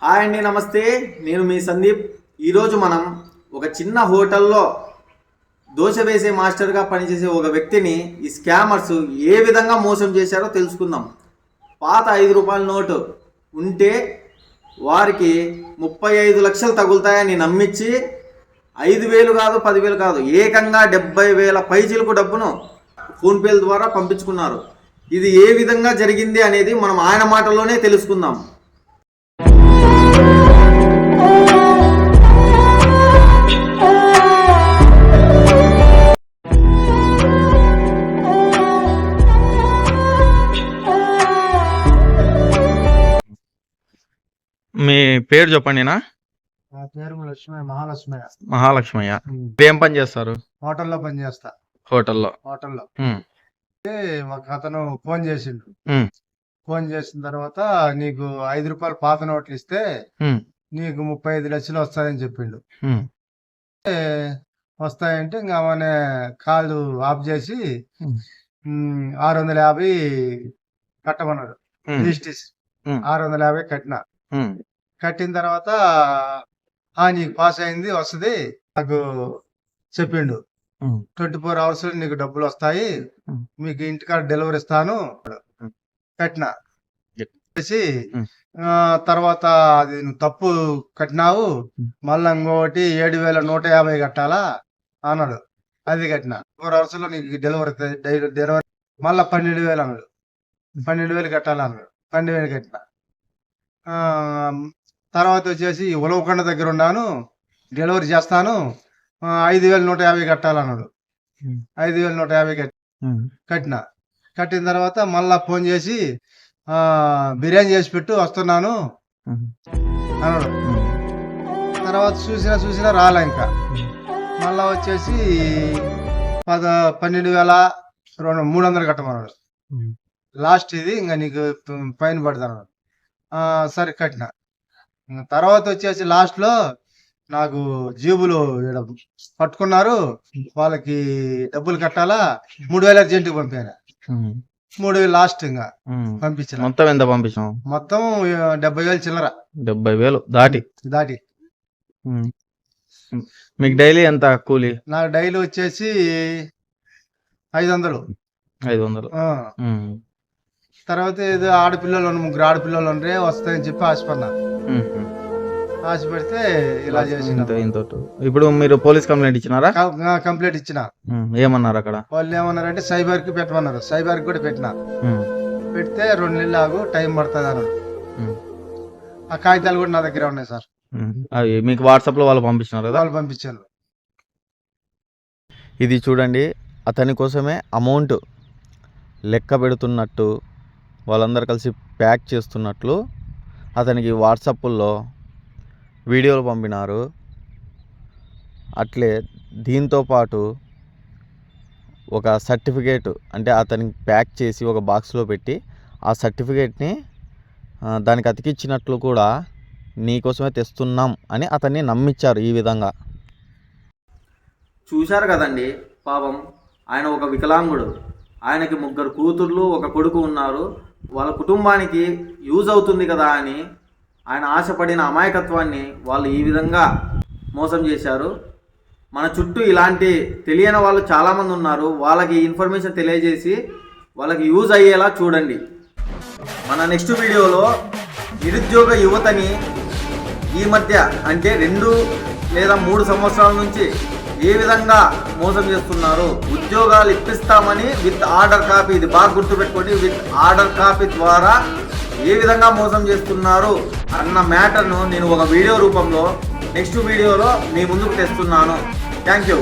Hi అండి, నమస్తే. నేను మీ సందీప్. ఈరోజు మనం ఒక చిన్న హోటల్లో దోశ వేసే మాస్టర్గా పనిచేసే ఒక వ్యక్తిని ఈ స్కామర్స్ ఏ విధంగా మోసం చేశారో తెలుసుకుందాం. పాత 5 రూపాయల నోటు ఉంటే వారికి 35 లక్షలు తగులుతాయని నమ్మించి 5,000 కాదు 10,000 కాదు ఏకంగా 70,000 పైచీలకు డబ్బును ఫోన్పేల ద్వారా పంపించుకున్నారు. ఇది ఏ విధంగా జరిగింది అనేది మనం ఆయన మాటల్లోనే తెలుసుకుందాం. మీ పేరు చెప్పండి. నా పేరు మహాలక్ష్మయ్య. మహాలక్ష్మయ్య. ఏం పని చేస్తారు? హోటల్లో పని చేస్తా. హోటల్లో. ఒక అతను ఫోన్ చేసిండు. ఫోన్ చేసిన తర్వాత నీకు 5 రూపాయలు పాత నోట్లు ఇస్తే నీకు 35 లక్షలు వస్తాయని చెప్పిండు. వస్తాయంటే ఇంకా మన కాల్ ఆఫ్ చేసి 650 కట్టమన్నాడు. రిజిస్ట్రేషన్ 650 కట్టిన తర్వాత నీకు పాస్ అయింది, వస్తుంది నాకు చెప్పిండు. 24 అవర్స్ నీకు డబ్బులు వస్తాయి, మీకు ఇంటికాడ డెలివరీ ఇస్తాను కట్టినా. తర్వాత అది నువ్వు తప్పు కట్టినావు, మళ్ళీ ఇంకోటి 7,150 కట్టాలా అన్నాడు. అది కట్టిన 4 అవర్స్ లో నీకు డెలివరీ మళ్ళా 12,000 అన్నాడు. 12,000 కట్టాలన్నాడు. 12,000 కట్టిన. తర్వాత వచ్చేసి ఉలవకొండ దగ్గర ఉన్నాను, డెలివరీ చేస్తాను, 5,150 కట్టాలన్నాడు. 5,150 కట్టిన తర్వాత మళ్ళా ఫోన్ చేసి బిర్యానీ చేసి పెట్టు వస్తున్నాను అన్నాడు. తర్వాత చూసినా రాలే. ఇంకా మళ్ళా వచ్చేసి 12,300 కట్టమన్నాడు. లాస్ట్ ఇది ఇంకా నీకు ఫైన్ పడతాను. సరే కట్టిన. తర్వాత వచ్చేసి లాస్ట్ లో నాకు జేబులో పట్టుకున్నారు, వాళ్ళకి డబ్బులు కట్టాలా, 3,000 అర్జెంట్ పంపాను. 3,000 లాస్ట్ ఇంకా పంపించాను. మొత్తం ఎంత పంపించాం? మొత్తం 70,000 చిల్లర. 70,000 దాటి. మీకు డైలీ ఎంత కూలీ? నాకు డైలీ వచ్చేసి 500. తర్వాత ఏదో ముగ్గురు ఆడపిల్లలు ఉంటే వస్తాయని చెప్పి ఆశపడితే ఇలా చేసి. ఇప్పుడు మీరు పోలీస్ కంప్లైంట్ ఇచ్చినారా? కంప్లైంట్ ఇచ్చిన. ఏమన్నారు అక్కడ? వాళ్ళు ఏమన్నారంటే సైబర్ కి పెట్టమన్నారు. సైబర్ కి కూడా పెట్టిన. పెడితే 2 నెలలు ఆగు, టైం పడుతుంది అన్నాడు. ఆ కాగితాలు కూడా నా దగ్గర ఉన్నాయి సార్. అవి మీకు వాట్సాప్ లో వాళ్ళు పంపించినారు కదా? వాళ్ళు పంపించారు. ఇది చూడండి, అతని కోసమే అమౌంట్ లెక్క పెడుతున్నట్టు, వాళ్ళందరూ కలిసి ప్యాక్ చేస్తున్నట్లు అతనికి వాట్సాప్లో వీడియోలు పంపినారు. అట్లే దీంతో పాటు ఒక సర్టిఫికేట్, అంటే అతనికి ప్యాక్ చేసి ఒక బాక్స్లో పెట్టి ఆ సర్టిఫికేట్ని దానికి అతికిచ్చినట్లు కూడా నీకోసమే తెస్తున్నాం అని అతన్ని నమ్మించారు. ఈ విధంగా చూశారు కదండి, పాపం ఆయన ఒక వికలాంగుడు. ఆయనకి 3 కూతుర్లు, 1 కొడుకు ఉన్నారు. వాళ్ళ కుటుంబానికి యూజ్ అవుతుంది కదా అని ఆయన ఆశపడిన అమాయకత్వాన్ని వాళ్ళు ఈ విధంగా మోసం చేశారు. మన చుట్టూ ఇలాంటి తెలియని వాళ్ళు చాలామంది ఉన్నారు. వాళ్ళకి ఇన్ఫర్మేషన్ తెలియజేసి వాళ్ళకి యూజ్ అయ్యేలా చూడండి. మన నెక్స్ట్ వీడియోలో నిరుద్యోగ యువతని ఈ మధ్య అంటే 2 లేదా 3 సంవత్సరాల నుంచి ఏ విధంగా మోసం చేస్తున్నారు, ఉద్యోగాలు ఇప్పిస్తామని విత్ ఆర్డర్ కాపీ, ఇది బాగా గుర్తుపెట్టుకోండి, విత్ ఆర్డర్ కాపీ ద్వారా ఏ విధంగా మోసం చేస్తున్నారు అన్న మ్యాటర్ను నేను ఒక వీడియో రూపంలో నెక్స్ట్ వీడియోలో మీ ముందుకు తెస్తున్నాను. Thank you.